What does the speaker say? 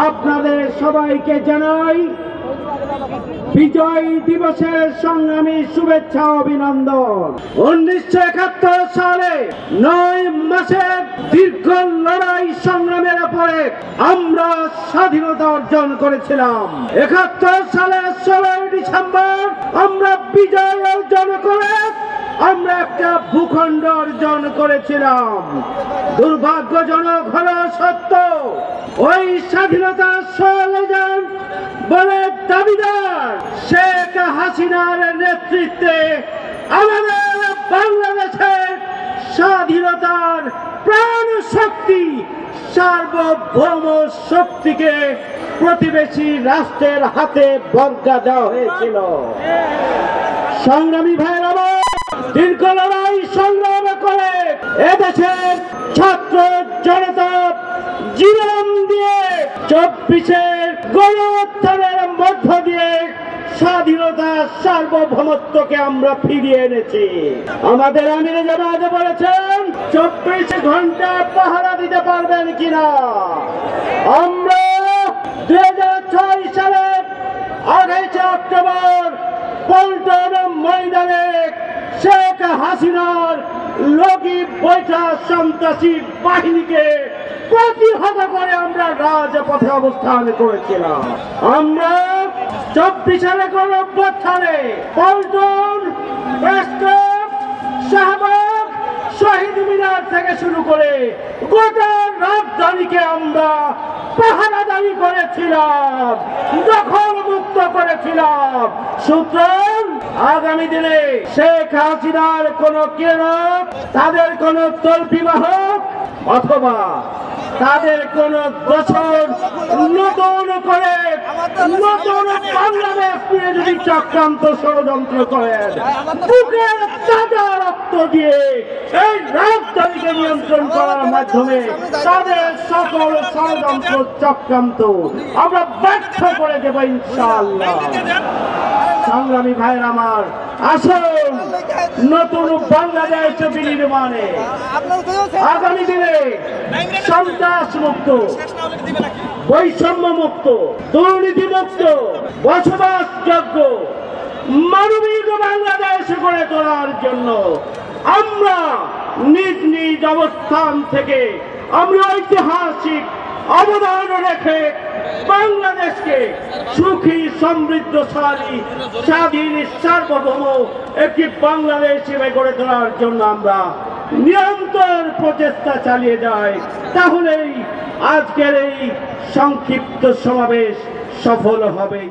আপনাদের সবাইকে জানাই বিজয় দিবসের সংগ্রামী শুভেচ্ছা অভিনন্দন। 1971 সালে 9 মাসের দীর্ঘ লড়াই সংগ্রামের পরে আমরা স্বাধীনতা অর্জন করেছিলাম। 71 সালের 16 ডিসেম্বর আমরা বিজয় অর্জন করে আমরা একটা ভূখণ্ড অর্জন করেছিলাম। দুর্ভাগ্যজনক হলো সত্য, ওই স্বাধীনতা এজেন্ট বলে দাবিদার শেখ হাসিনার নেতৃত্বে আমাদের বাংলাদেশের স্বাধীনতার প্রাণ শক্তি সার্বভৌম শক্তিকে প্রতিবেশী রাষ্ট্রের হাতে বর্গা দেওয়া হয়েছিল। সংগ্রামী ভাইরা, দীর্ঘ লড়াই সংগ্রাম করে এদেশের ছাত্র জনতা জীবন দিয়ে 24-এর গণঅভ্যুত্থানের মধ্য দিয়ে স্বাধীনতা সার্বভৌমত্বকে আমরা ফিরিয়ে এনেছি। আমাদের আমিরে জামাত বলেছেন 24 ঘন্টা পাহারা দিতে পারবেন কিনা। আমরা 2006 সালের 28 অক্টোবর পল্টন ময়দানে শেখ হাসিনার লগি বৈঠা সন্ত্রাসী বাহিনীকে প্রতিহত করে আমরা রাজপথে অবস্থান করেছিলাম। আমরা 24 সালের গণঅভ্যুত্থানে পল্টন, শাহবাগ, শহীদ মিনার থেকে শুরু করে গোটা রাজধানীকে আমরা পাহারাদারি করেছিলাম, দখল মুক্ত করেছিলাম। সুতরাং আগামী দিনে শেখ হাসিনার কোন কেরক, তাদের কোন তল্পিবাহক অথবা তাদের কোন দোষর নতুন করে নতুন বাংলাদেশ নিয়ে যদি চক্রান্ত ষড়যন্ত্র করেন, বুকের তাজা রক্ত দিয়ে এই রাজধানীকে নিয়ন্ত্রণ করার মাধ্যমে তাদের সকল ষড়যন্ত্র চক্রান্ত আমরা ব্যর্থ করে দেব ইনশাআল্লাহ। সংগ্রামী ভাইয়ের আমার, আসুন নতুন বাংলাদেশ বিনির্মাণে আগামী দিনে সন্ত্রাস মুক্ত, বৈষম্য মুক্ত, দুর্নীতি মুক্ত, বসবাসযোগ্য মানবিক বাংলাদেশ গড়ে তোলার জন্য আমরা নিজ নিজ অবস্থান থেকে আমরা ঐতিহাসিক অবদান রেখে বাংলাদেশকে সুখী, সমৃদ্ধশালী, স্বাধীন, সার্বভৌম একটি বাংলাদেশ হিসেবে গড়ে তোলার জন্য আমরা নিরন্তর প্রচেষ্টা চালিয়ে যাই। তাহলেই আজকের এই সংক্ষিপ্ত সমাবেশ সফল হবে।